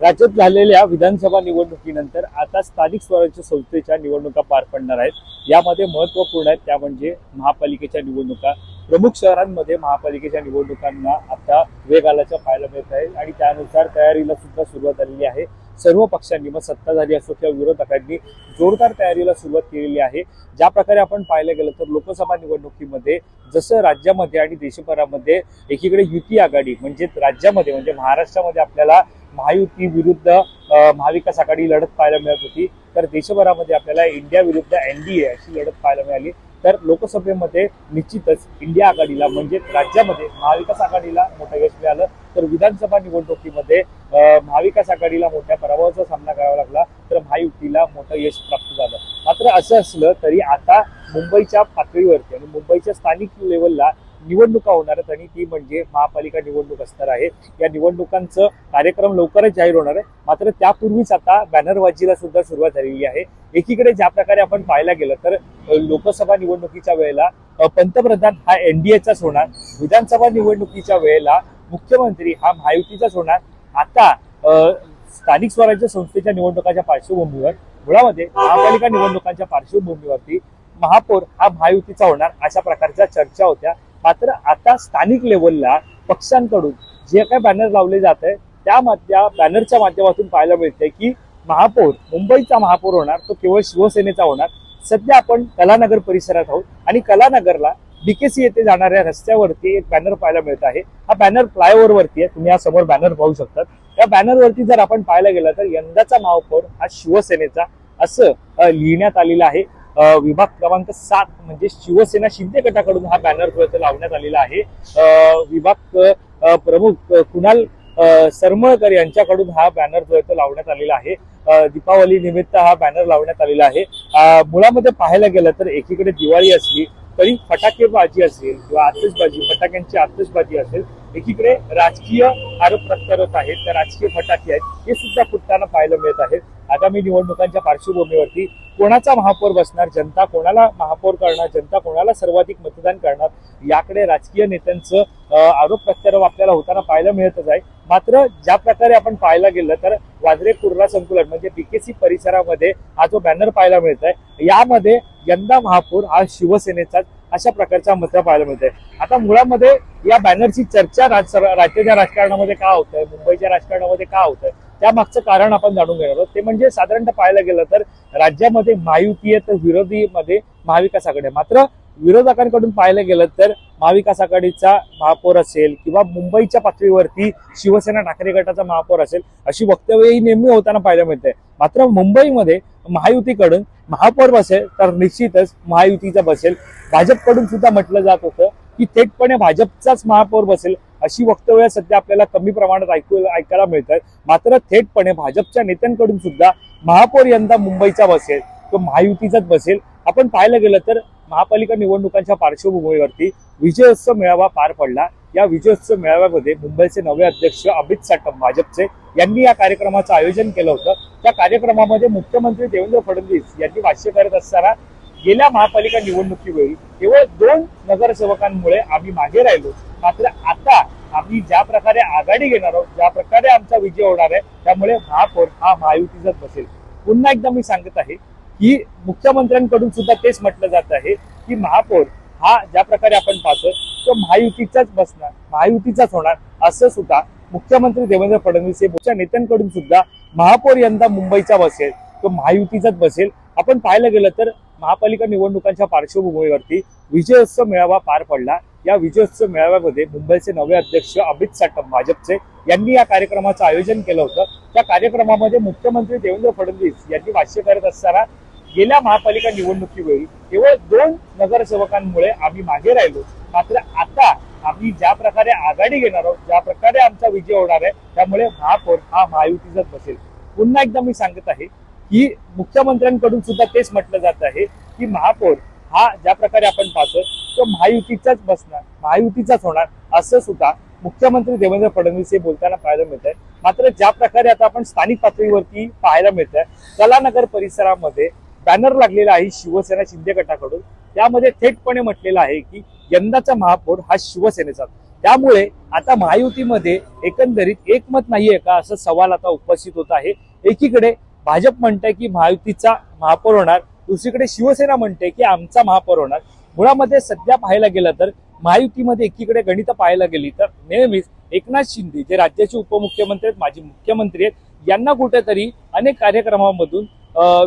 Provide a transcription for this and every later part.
राज्यात झालेल्या विधानसभा निवडणुकीनंतर आता स्थानिक स्वराज्य संस्थेच्या निवडणुका पार पडणार आहेत। यामध्ये महत्त्वपूर्ण आहेत त्या म्हणजे महापालिकेच्या निवडणुका। प्रमुख शहरांमध्ये महापालिकेच्या निवडणुकांना आता वेग आल्याचं पाहायला मिळत आहे आणि त्यानुसार तयारीला सुद्धा सुरुवात झालेली आहे। सर्व पक्षांनी मग सत्ताधारी असो किंवा विरोधकांनी जोरदार तयारीला सुरुवात केलेली आहे। ज्या प्रकारे आपण पाहायला गेलं तर लोकसभा निवडणुकीमध्ये जसं राज्यामध्ये आणि देशभरामध्ये एकीकडे युती आघाडी म्हणजे राज्यामध्ये म्हणजे महाराष्ट्रामध्ये आपल्याला महायुती विरुद्ध महाविकास आघाडी लढत पाहायला मिळत होती, तर देशभरामध्ये आपल्याला इंडिया विरुद्ध एनडीए अशी लढत पाहायला मिळाली। तर लोकसभेमध्ये निश्चितच इंडिया आघाडीला म्हणजे राज्यामध्ये महाविकास आघाडीला मोठं यश मिळालं, तर विधानसभा निवडणुकीमध्ये महाविकास आघाडीला मोठ्या पराभवाचा सामना करावा लागला, तर महायुतीला मोठं यश प्राप्त झालं। मात्र असं असलं तरी आता मुंबईच्या पातळीवरती आणि मुंबईच्या स्थानिक लेवलला निवडणुका होणार आहेत आणि ती म्हणजे महापालिका निवडणूक असणार आहे। या निवडणुकांचं कार्यक्रम लवकरच जाहीर होणार आहे, मात्र त्यापूर्वीच आता बॅनरबाजीला सुद्धा सुरुवात झालेली आहे। एकीकडे ज्या प्रकारे आपण पाहायला गेलं तर लोकसभा निवडणुकीच्या वेळेला पंतप्रधान हा एनडीएचाच होणार, विधानसभा निवडणुकीच्या वेळेला मुख्यमंत्री हा महायुतीचाच होणार। आता स्थानिक स्वराज्य संस्थेच्या निवडणुकांच्या पार्श्वभूमीवर मुळामध्ये महापालिका निवडणुकांच्या पार्श्वभूमीवरती महापौर हा महायुतीचा होणार अशा प्रकारच्या चर्चा होत्या। मात्र आता स्थानिक लेवलला पक्षांकडून जे काही बॅनर लावले जात आहे त्या बॅनरच्या माध्यमातून पाहायला मिळतंय की महापौर मुंबईचा महापौर होणार तो केवळ शिवसेनेचा होणार। सध्या आपण कलानगर परिसरात आहोत आणि कलानगरला बीकेसी येथे जाणाऱ्या रस्त्यावरती एक बॅनर पाहायला मिळत आहे। हा बॅनर फ्लायओव्हर वरती आहे, तुम्ही या समोर बॅनर पाहू शकतात। या बॅनरवरती जर आपण पाहायला गेलं तर यंदाचा महापौर हा शिवसेनेचा असं लिहिण्यात आलेलं आहे। विभाग क्रमांक 7 म्हणजे शिवसेना शिंदे गटाकडून हा बॅनर लावण्यात आलेला आहे। विभाग प्रमुख कुणाल सरमळकर यांच्याकडून हा बॅनर लावण्यात आलेला आहे। दीपावली निमित्त हा बॅनर लावण्यात आलेला आहे। मुळामध्ये पाहायला गेलं तर एकीकडे दिवाळी असली तरी फटाकेबाजी असेल किंवा आतषबाजी फटाक्यांची आतषबाजी असेल, एकीकडे राजकीय आरोप प्रत्यारोप आहेत, त्या राजकीय फटाके आहेत हे सुद्धा फुटताना पाहायला मिळत आहेत। आगामी निवडणुकांच्या पार्श्वभूमीवरती कोणाचा महापौर बसणार, जनता कोणाला महापौर करणार, जनता कोणाला सर्वाधिक मतदान करणार, याकडे राजकीय नेत्यांचं आरोप प्रत्यारोप आपल्याला होताना पाहायला मिळतच आहे। मात्र ज्या प्रकारे आपण पाहायला गेलं तर वाजरे कुर्ला संकुलन म्हणजे बीकेसी परिसरामध्ये हा जो बॅनर पाहायला मिळत आहे यामध्ये यंदा महापौर हा शिवसेनेचाच अशा प्रकारच्या मतं पाहायला मिळत आहे। आता मुळामध्ये या बॅनरची चर्चा राज्याच्या राजकारणामध्ये का होत आहे, मुंबईच्या राजकारणामध्ये का होत आहे, त्यामागचं कारण आपण जाणून घेणार आहोत। ते म्हणजे साधारणतः पाहायला गेलं तर राज्यामध्ये महायुती आहे तर विरोधीमध्ये महाविकास आघाडी आहे। मात्र विरोधकांकडून पाहायला गेलं तर महाविकास आघाडीचा महापौर असेल किंवा मुंबईच्या पातळीवरती शिवसेना ठाकरे गटाचा महापौर असेल अशी वक्तव्यही नेहमी होताना पाहायला मिळते। मात्र मुंबईमध्ये महायुतीकडून महापौर बसेल तर निश्चितच महायुतीचा बसेल। भाजपकडून सुद्धा म्हटलं जात होतं की थेटपणे भाजपचाच महापौर बसेल अशी वक्तव्य सध्या आपल्याला कमी प्रमाणात ऐकायला मिळतात। मात्र थेटपणे भाजपच्या नेत्यांकडून सुद्धा महापौर यंदा मुंबईचा बसेल तो महायुतीचाच बसेल। आपण पाहायला गेलं तर महापालिका निवडणुकांच्या पार्श्वभूमीवरती विजयोत्सव मेळावा पार पडला। या विजयोत्सव मेळाव्यामध्ये मुंबईचे नवे अध्यक्ष अमित साटम भाजपचे यांनी या कार्यक्रमाचं आयोजन केलं होतं। त्या कार्यक्रमामध्ये मुख्यमंत्री देवेंद्र फडणवीस यांनी भाष्य करत असताना गेल्या महापालिका निवडणुकीवेळी केवळ 2 नगरसेवकांमुळे आम्ही मागे राहिलो, मात्र आता आम्ही ज्या प्रकारे आघाडी घेणार आहोत, ज्या प्रकारे आमचा विजय होणार आहे त्यामुळे महापौर हा महायुतीचाच बसेल। पुन्हा एकदा मी सांगत आहे की मुख्यमंत्र्यांकडून सुद्धा तेच म्हटलं जात आहे की महापौर हा ज्या प्रकारे आपण पाहतोय तो महायुतीचाच बसणार, महायुतीचाच होणार असं सुद्धा मुख्यमंत्री देवेंद्र फडणवीस हे नेत्यांकडून सुद्धा महापौर यंदा मुंबईचा बसेल तो महायुतीचाच बसेल। आपण पाहायला गेलं तर महापालिका निवडणुकांच्या पार्श्वभूमीवरती विजयोत्सव मेळावा पार पडला। या विजयोत्सव मेळाव्यामध्ये मुंबईचे नवे अध्यक्ष अमित साटम भाजपचे यांनी या कार्यक्रमाचं आयोजन केलं होतं। त्या कार्यक्रमामध्ये मुख्यमंत्री देवेंद्र फडणवीस यांनी भाष्य करत असताना गेल्या महापालिका निवडणुकीवेळी केवळ 2 नगरसेवकांमुळे आम्ही मागे राहिलो, मात्र आता आम्ही ज्या प्रकारे आघाडी घेणार आहोत, ज्या प्रकारे आमचा विजय होणार आहे त्यामुळे महापौर हा महायुतीचाच बसेल। पुन्हा एकदा मी सांगत आहे की मुख्यमंत्र्यांकडून सुद्धा तेच म्हटलं जात आहे की महापौर हा ज्या प्रकारे आपण पाहतोय तो महायुतीचाच बसणार, महायुतीचाच होणार असं सुद्धा मुख्यमंत्री देवेंद्र फडणवीस हे बोलताना पाहायला मिळत आहे। मात्र ज्या प्रकारे आता आपण स्थानिक पातळीवरती पाहायला मिळत आहे कलानगर परिसरामध्ये बॅनर लागलेला आहे शिवसेना शिंदे गटाकडून, त्यामध्ये थेटपणे म्हटलेलं आहे की यंदाचा महापौर हा शिवसेनेचा। त्यामुळे आता महायुतीमध्ये एकंदरीत एकमत नाहीये का, असा सवाल आता उपस्थित होत आहे। एकीकडे भाजप म्हणते की महायुतीचा महापौर होणार, दुसरीकडे शिवसेना म्हणते की आमचा महापौर होणार। मुळामध्ये सध्या पाहायला गेलं तर महायुतीमध्ये एकीकडे गणित पाहायला गेली तर नेहमीच एकनाथ शिंदे जे राज्याचे उपमुख्यमंत्री आहेत, माजी मुख्यमंत्री आहेत, यांना कुठेतरी अनेक कार्यक्रमांमधून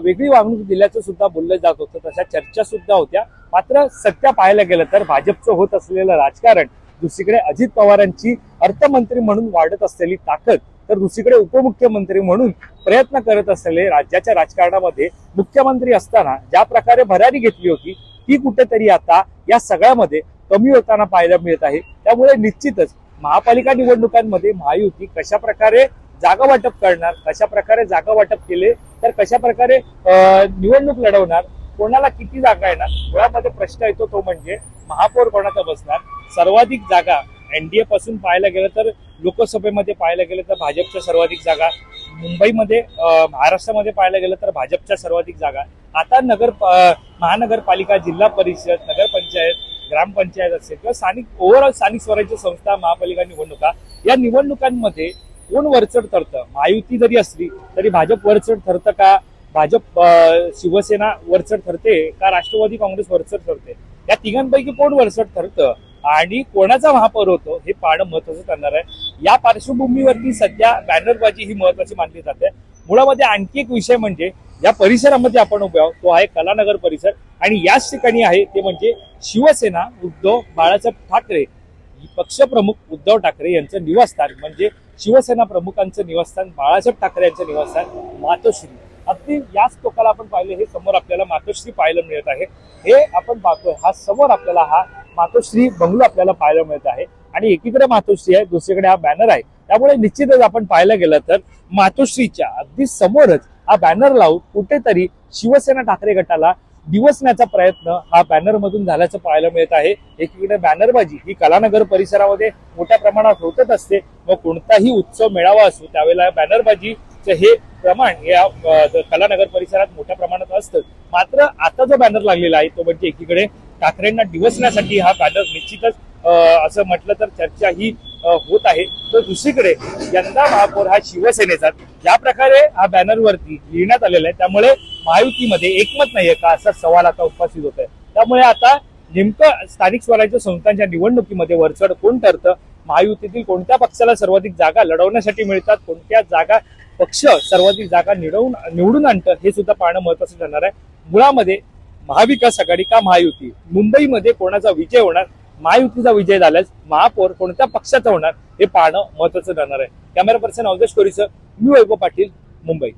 वेगळी वागणूक दिल्याचं सुद्धा बोललं जात होतं, तशा चर्चा सुद्धा होत्या। मात्र सध्या पाहायला गेलं तर भाजपचं होत असलेलं राजकारण, दुसरीकडे अजित पवारांची अर्थमंत्री म्हणून वाढत असलेली ताकद, तर दुसरीकडे उपमुख्यमंत्री म्हणून प्रयत्न करत असलेले राज्याच्या राजकारणामध्ये मुख्यमंत्री असताना ज्या प्रकारे भरारी घेतली होती ती कुठेतरी आता या सगळ्यामध्ये कमी होताना पाहायला मिळत आहे। त्यामुळे निश्चितच महापालिका निवडणुकांमध्ये महायुती कशा प्रकारे जागा वाटप करणार, कशा प्रकारे जागा वाटप केले तर कशा प्रकारे निवडणूक लढवणार, कोणाला किती जागा येणार, मुळामध्ये प्रश्न येतो तो म्हणजे महापौर कोणाचा बसणार। सर्वाधिक जागा एनडीए पासून पाहायला गेलं तर लोकसभेमध्ये पाहायला गेलं तर भाजपच्या सर्वाधिक जागा, मुंबईमध्ये महाराष्ट्रामध्ये पाहायला गेलं तर भाजपच्या सर्वाधिक जागा, आता महानगरपालिका, जिल्हा परिषद, नगरपंचायत, ग्रामपंचायत असेल किंवा ओव्हरऑल स्थानिक स्वराज्य संस्था, महापालिका निवडणुका, या निवडणुकांमध्ये कोण वरचढ ठरतं? महायुती जरी असली तरी भाजप वरचढ ठरतं का, भाजप शिवसेना वरचढ ठरते का, राष्ट्रवादी काँग्रेस वरचढ ठरते? या तिघांपैकी कोण वरचढ ठरतं आणि कोणाचा महापौर होतो हे पाहणं महत्वाचं ठरणार आहे। या पार्श्वभूमीवरती सध्या बॅनरबाजी ही महत्वाची मानली जाते। मुळामध्ये आणखी एक विषय म्हणजे या परिसरामध्ये आपण उभे आहोत तो आहे कलानगर परिसर, आणि याच ठिकाणी आहे ते म्हणजे शिवसेना उद्धव बाळासाहेब ठाकरे, पक्षप्रमुख उद्धव ठाकरे यांचं निवासस्थान, म्हणजे शिवसेना प्रमुखांचं निवासस्थान, बाळासाहेब ठाकरे यांचं निवासस्थान मातोश्री। अगदी याच टोकाला आपण पाहिले, हे समोर आपल्याला मातोश्री पाहायला मिळत आहे। हे आपण पाहतोय, हा समोर आपल्याला हा मातोश्री बंगलो आपल्याला पाहायला मिळत आहे, आणि एकीकडे मातोश्री आहे, दुसरीकडे हा बॅनर आहे। त्यामुळे निश्चितच आपण पाहायला गेलं तर मातोश्रीच्या अगदी समोरच हा बॅनर लावून कुठेतरी शिवसेना ठाकरे गटाला दिवसण्याचा प्रयत्न हा बॅनर मधून झाल्याचं पाहायला मिळत आहे। एकीकडे बॅनरबाजी ही कलानगर परिसरामध्ये मोठ्या प्रमाणात होतच असते, मग कोणताही उत्सव मेळावा असो त्यावेळेला बॅनरबाजीचं हे प्रमाण या कलानगर परिसरात मोठ्या प्रमाणात असतं। मात्र आता जो बॅनर लागलेला आहे तो म्हणजे एकीकडे ठाकरेंना दिवसण्यासाठी हा बॅनर निश्चितच असं म्हटलं तर चर्चा ही होत आहे, तर दुसरीकडे यंदा महापौर हा शिवसेनेचा ज्या प्रकारे हा बॅनरवरती लिहिण्यात आलेला आहे त्यामुळे महायुतीमध्ये एकमत नाहीये का, असा सवाल आता उपस्थित होत आहे। त्यामुळे आता नेमकं स्थानिक स्वराज्य संस्थांच्या निवडणुकीमध्ये वरचढ कोण ठरतं, महायुतीतील कोणत्या पक्षाला सर्वाधिक जागा लढवण्यासाठी मिळतात, कोणत्या जागा पक्ष सर्वाधिक जागा निवडून आणतं हे सुद्धा पाहणं महत्वाचं ठरणार आहे। मुळामध्ये महाविकास आघाडी का महायुती, मुंबईमध्ये कोणाचा विजय होणार, महायुतीचा विजय झाल्यास महापौर कोणत्या पक्षाचा होणार हे पाहणं महत्वाचं ठरणार आहे। कॅमेरा पर्सन अवधेश कोरीसह मी वैभव पाटील, मुंबई।